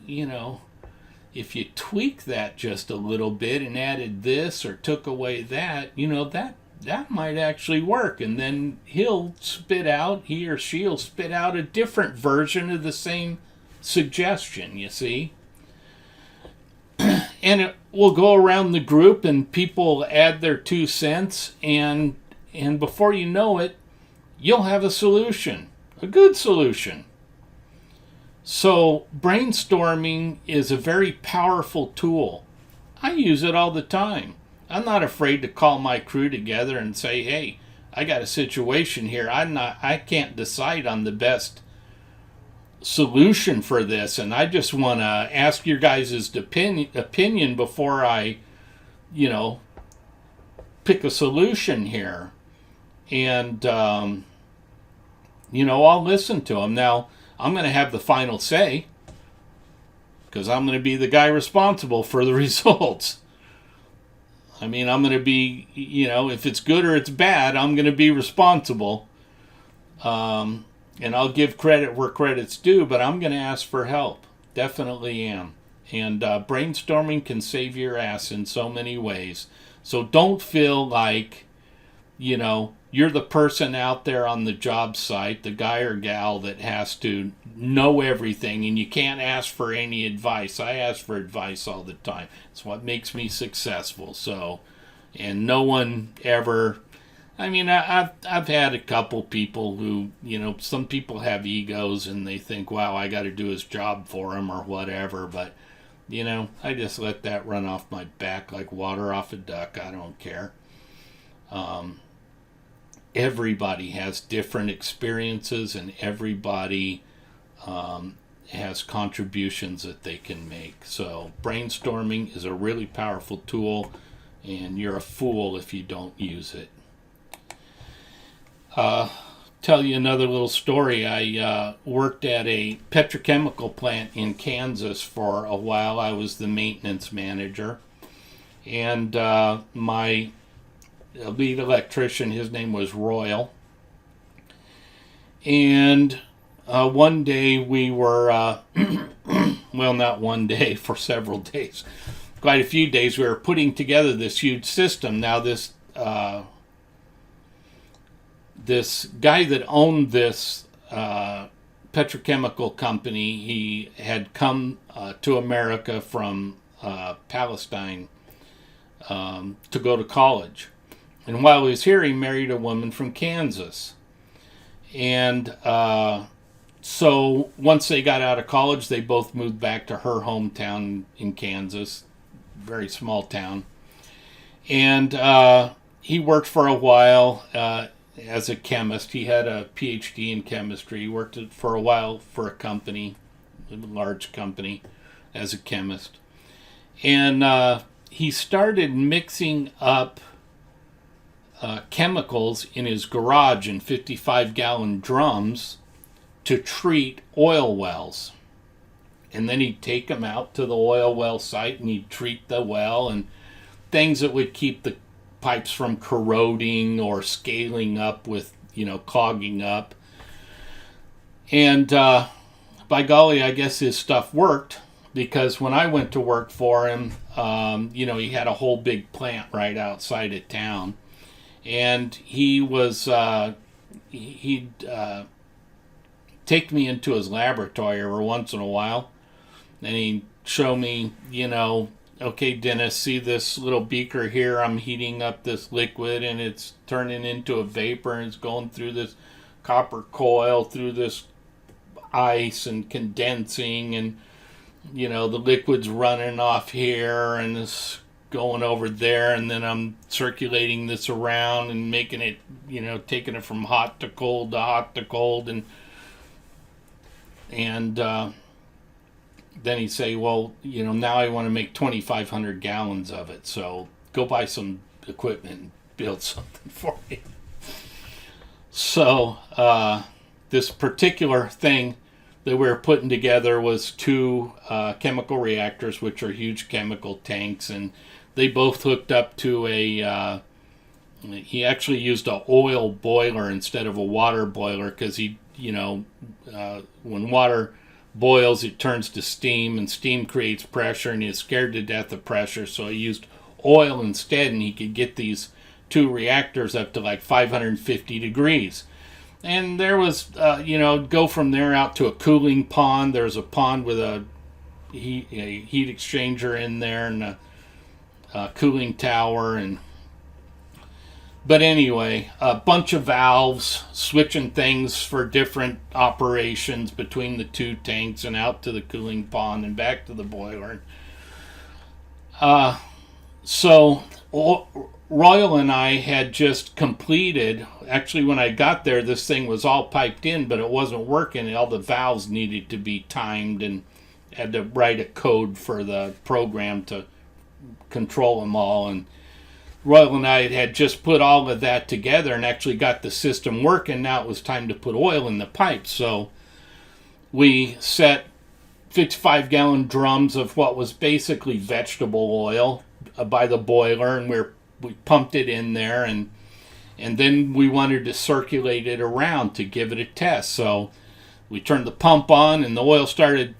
S1: tweak that just a little bit and added this or took away that, that might actually work. And then he or she'll spit out a different version of the same suggestion, you see. And it will go around the group, and people add their 2 cents, and before you know it, you'll have a solution, a good solution. So brainstorming is a very powerful tool. I use it all the time. I'm not afraid to call my crew together and say, hey, I got a situation here. I can't decide on the best solution for this, and I just want to ask your guys' opinion before I, pick a solution here. And, I'll listen to them. Now, I'm going to have the final say, because I'm going to be the guy responsible for the results. I'm going to be, if it's good or it's bad, I'm going to be responsible. And I'll give credit where credit's due, but I'm going to ask for help. Definitely am. And brainstorming can save your ass in so many ways. So don't feel like, you're the person out there on the job site, the guy or gal that has to know everything, and you can't ask for any advice. I ask for advice all the time. It's what makes me successful. So, and no one ever... I've had a couple people who, some people have egos and they think, wow, I got to do his job for him or whatever. But, I just let that run off my back like water off a duck. I don't care. Everybody has different experiences, and everybody has contributions that they can make. So brainstorming is a really powerful tool, and you're a fool if you don't use it. Tell you another little story. I worked at a petrochemical plant in Kansas for a while. I was the maintenance manager, and my lead electrician, his name was Royal, and one day we were well, not one day, for several days, quite a few days, we were putting together this huge system. Now this guy that owned this petrochemical company, he had come to America from Palestine to go to college. And while he was here, he married a woman from Kansas. And so once they got out of college, they both moved back to her hometown in Kansas, very small town. And he worked for a while as a chemist. He had a PhD in chemistry. He worked for a while for a company, a large company, as a chemist. And he started mixing up chemicals in his garage in 55-gallon drums to treat oil wells. And then he'd take them out to the oil well site and he'd treat the well and things that would keep the pipes from corroding or scaling up with, clogging up. And by golly, I guess his stuff worked, because when I went to work for him, he had a whole big plant right outside of town. And he was, he'd take me into his laboratory every once in a while, and he'd show me, okay, Dennis, see this little beaker here? I'm heating up this liquid, and it's turning into a vapor, and it's going through this copper coil, through this ice, and condensing, and, the liquid's running off here, and it's going over there, and then I'm circulating this around and making it, taking it from hot to cold, and then he'd say, well, now I want to make 2,500 gallons of it, so go buy some equipment and build something for me. So this particular thing that we were putting together was two chemical reactors, which are huge chemical tanks, and they both hooked up to he actually used an oil boiler instead of a water boiler, because when water boils, it turns to steam, and steam creates pressure, and he's scared to death of pressure, so he used oil instead, and he could get these two reactors up to like 550 degrees. And there was, go from there out to a cooling pond. There's a pond with a heat exchanger in there, and a cooling tower, but anyway, a bunch of valves, switching things for different operations between the two tanks and out to the cooling pond and back to the boiler. So Royal and I had just completed, actually when I got there, this thing was all piped in, but it wasn't working. All the valves needed to be timed, and had to write a code for the program to control them all. And Royal and I had just put all of that together and actually got the system working. Now it was time to put oil in the pipes. So we set 55-gallon drums of what was basically vegetable oil by the boiler, and we pumped it in there, and then we wanted to circulate it around to give it a test. So we turned the pump on, and the oil started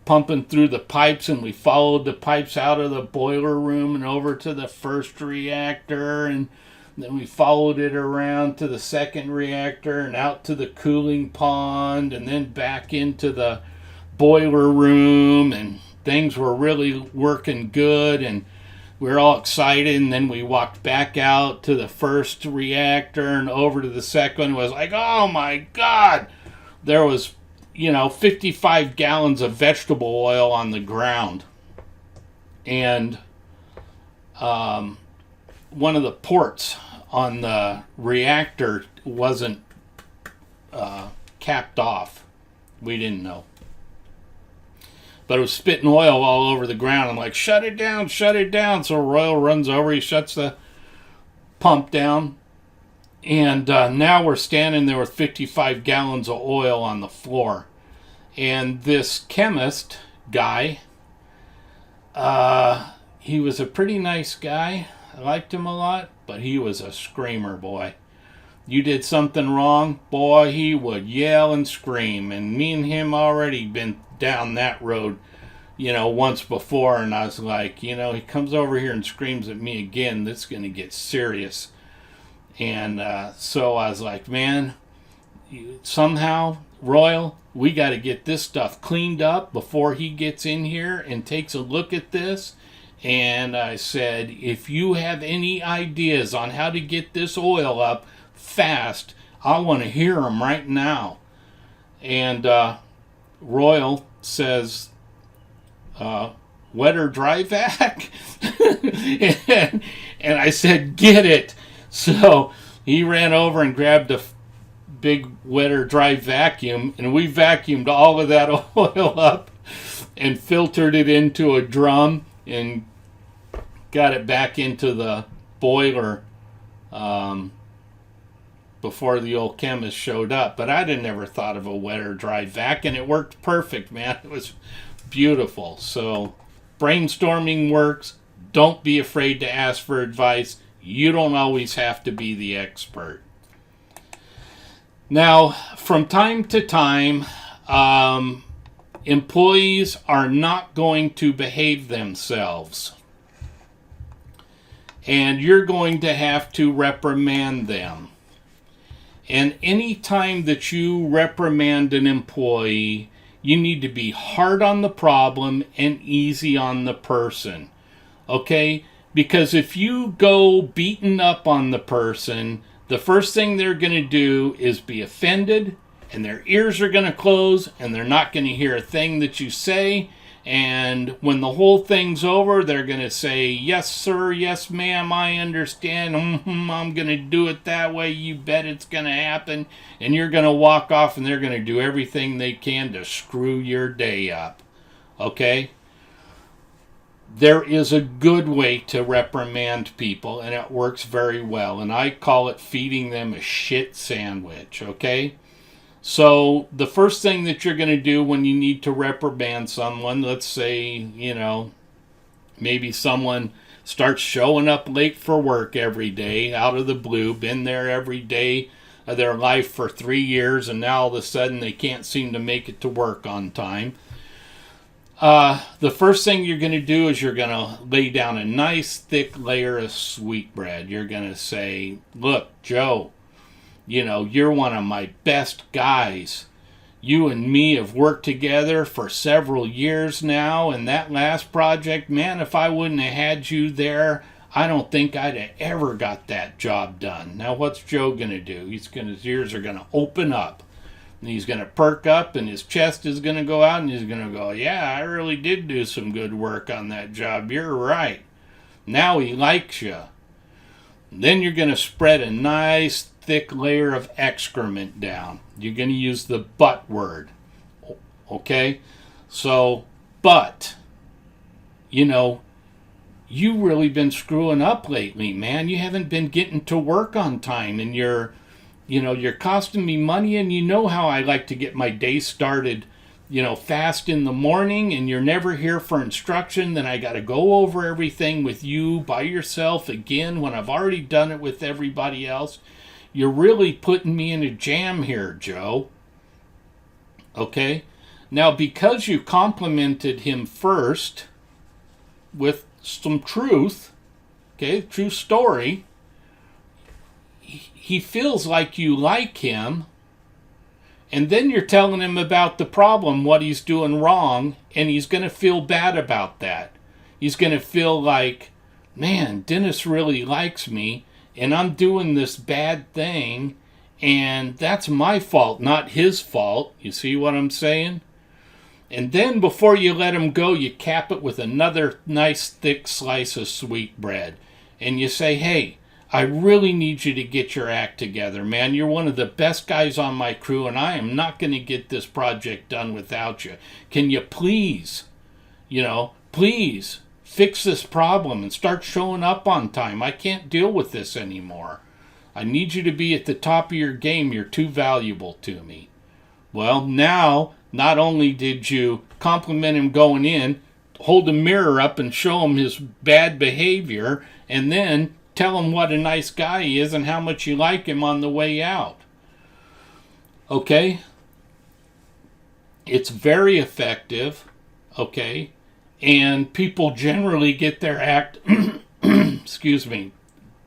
S1: pumping through the pipes, and we followed the pipes out of the boiler room and over to the first reactor, and then we followed it around to the second reactor and out to the cooling pond, and then back into the boiler room, and things were really working good, and we were all excited. And then we walked back out to the first reactor and over to the second. It was like, oh my God, there was 55 gallons of vegetable oil on the ground. and one of the ports on the reactor wasn't capped off. We didn't know. But it was spitting oil all over the ground. I'm like, shut it down, shut it down. So Royal runs over, he shuts the pump down. And now we're standing there with 55 gallons of oil on the floor. And this chemist guy, he was a pretty nice guy. I liked him a lot, but he was a screamer, boy. You did something wrong, boy, he would yell and scream. And me and him already been down that road, once before. And I was like, he comes over here and screams at me again. This is going to get serious. And so I was like, man, somehow, Royal, we got to get this stuff cleaned up before he gets in here and takes a look at this. And I said, if you have any ideas on how to get this oil up fast, I want to hear them right now. And Royal says, wet or dry vac? and I said, get it. So he ran over and grabbed a big wet or dry vacuum, and we vacuumed all of that oil up and filtered it into a drum and got it back into the boiler before the old chemist showed up. But I didn't ever thought of a wet or dry vac, and it worked perfect, man. It was beautiful. So brainstorming works. Don't be afraid to ask for advice. You don't always have to be the expert. Now, from time to time, employees are not going to behave themselves. And you're going to have to reprimand them. And any time that you reprimand an employee, you need to be hard on the problem and easy on the person. Okay? Because if you go beating up on the person, the first thing they're going to do is be offended, and their ears are going to close, and they're not going to hear a thing that you say. And when the whole thing's over, they're going to say, yes, sir, yes, ma'am, I understand. I'm going to do it that way. You bet it's going to happen. And you're going to walk off, and they're going to do everything they can to screw your day up. Okay? There is a good way to reprimand people, and it works very well. And I call it feeding them a shit sandwich, okay? So the first thing that you're going to do when you need to reprimand someone, let's say, maybe someone starts showing up late for work every day, out of the blue, been there every day of their life for 3 years, and now all of a sudden they can't seem to make it to work on time. The first thing you're going to do is you're going to lay down a nice thick layer of sweetbread. You're going to say, look, Joe, you're one of my best guys. You and me have worked together for several years now, and that last project, man, if I wouldn't have had you there, I don't think I'd have ever got that job done. Now, what's Joe going to do? His ears are going to open up. And he's going to perk up, and his chest is going to go out, and he's going to go, yeah, I really did do some good work on that job. You're right. Now he likes you. Then you're going to spread a nice thick layer of excrement down. You're going to use the but word. Okay? So, but, you really been screwing up lately, man. You haven't been getting to work on time, and you're costing me money, and you know how I like to get my day started, fast in the morning, and you're never here for instruction. Then I got to go over everything with you by yourself again when I've already done it with everybody else. You're really putting me in a jam here, Joe. Okay? Now, because you complimented him first with some truth, okay, true story, he feels like you like him, and then you're telling him about the problem, what he's doing wrong, and he's going to feel bad about that. He's going to feel like, man, Dennis really likes me, and I'm doing this bad thing, and that's my fault, not his fault. You see what I'm saying? And then before you let them go, you cap it with another nice thick slice of sweet bread. And you say, hey, I really need you to get your act together, man. You're one of the best guys on my crew, and I am not going to get this project done without you. Can you please, please fix this problem and start showing up on time? I can't deal with this anymore. I need you to be at the top of your game. You're too valuable to me. Well, now, not only did you compliment him going in, hold a mirror up and show him his bad behavior, and then tell him what a nice guy he is and how much you like him on the way out. Okay? It's very effective, okay? And people generally get their act,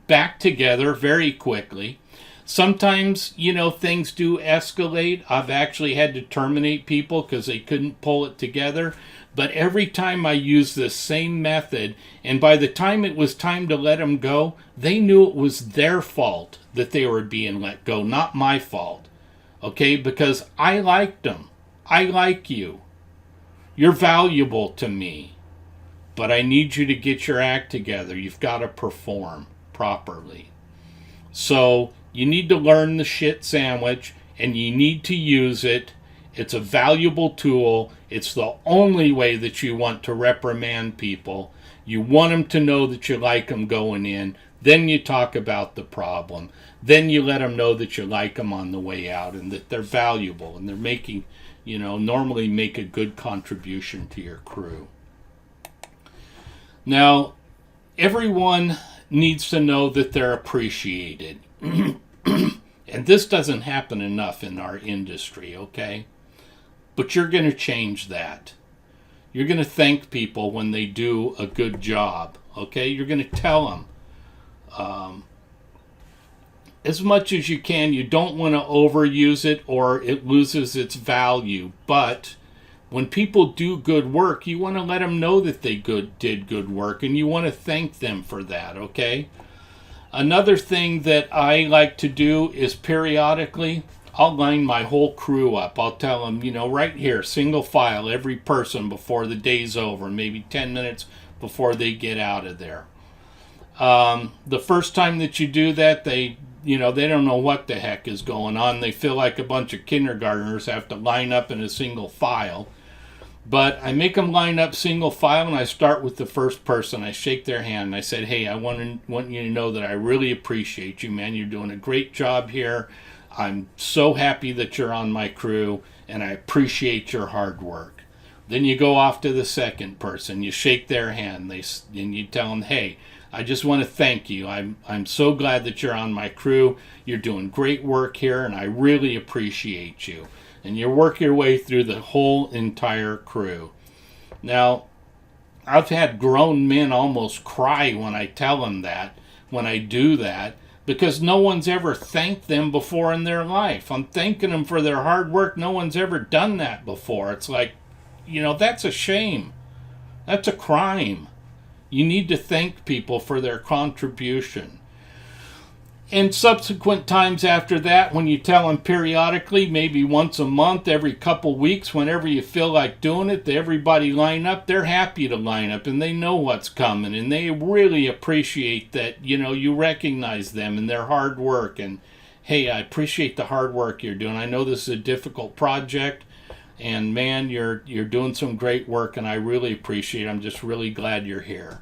S1: back together very quickly. Sometimes, things do escalate. I've actually had to terminate people because they couldn't pull it together. But every time I used this same method, and by the time it was time to let them go, they knew it was their fault that they were being let go, not my fault. Okay? Because I liked them. I like you. You're valuable to me. But I need you to get your act together. You've got to perform properly. So you need to learn the shit sandwich, and you need to use it. It's a valuable tool. It's the only way that you want to reprimand people. You want them to know that you like them going in. Then you talk about the problem. Then you let them know that you like them on the way out and that they're valuable and they're making, normally make a good contribution to your crew. Now, everyone needs to know that they're appreciated. And this doesn't happen enough in our industry, okay? But you're going to change that. You're going to thank people when they do a good job, okay? You're going to tell them as much as you can. You don't want to overuse it or it loses its value. But when people do good work, you want to let them know that they did good work, and you want to thank them for that, okay? Another thing that I like to do is periodically, I'll line my whole crew up. I'll tell them, right here, single file, every person before the day's over, maybe 10 minutes before they get out of there. The first time that you do that, they don't know what the heck is going on. They feel like a bunch of kindergartners have to line up in a single file. But I make them line up single file, and I start with the first person. I shake their hand, and I said, hey, I want you to know that I really appreciate you, man. You're doing a great job here. I'm so happy that you're on my crew, and I appreciate your hard work. Then you go off to the second person. You shake their hand, and you tell them, hey, I just want to thank you. I'm so glad that you're on my crew. You're doing great work here, and I really appreciate you. And you work your way through the whole entire crew. Now, I've had grown men almost cry when I tell them that, when I do that, because no one's ever thanked them before in their life. I'm thanking them for their hard work. No one's ever done that before. It's like, that's a shame. That's a crime. You need to thank people for their contribution. And subsequent times after that, when you tell them periodically, maybe once a month, every couple weeks, whenever you feel like doing it, everybody line up. They're happy to line up, and they know what's coming, and they really appreciate that, you recognize them and their hard work. And, hey, I appreciate the hard work you're doing. I know this is a difficult project, and, man, you're doing some great work, and I really appreciate it. I'm just really glad you're here.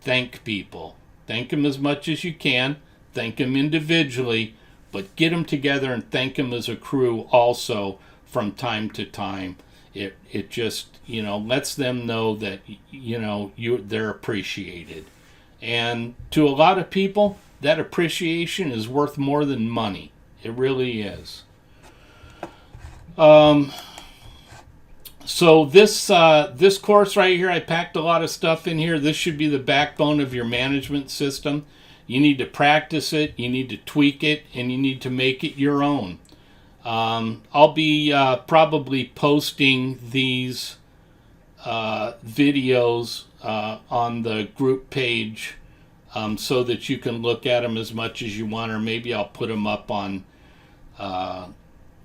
S1: Thank people. Thank them as much as you can. Thank them individually, but get them together and thank them as a crew also from time to time. It just, lets them know that, they're appreciated. And to a lot of people, that appreciation is worth more than money. It really is. So this course right here, I packed a lot of stuff in here. This should be the backbone of your management system. You need to practice it, you need to tweak it, and you need to make it your own. I'll be probably posting these videos on the group page so that you can look at them as much as you want, or maybe I'll put them up on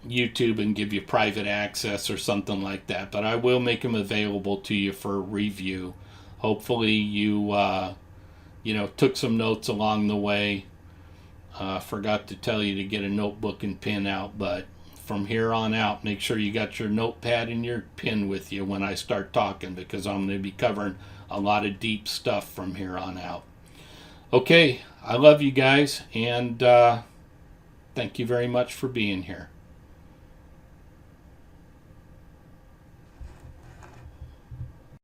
S1: YouTube and give you private access or something like that, but I will make them available to you for review. Hopefully you took some notes along the way. Forgot to tell you to get a notebook and pen out, but from here on out, make sure you got your notepad and your pen with you when I start talking, because I'm going to be covering a lot of deep stuff from here on out. Okay, I love you guys, and thank you very much for being here.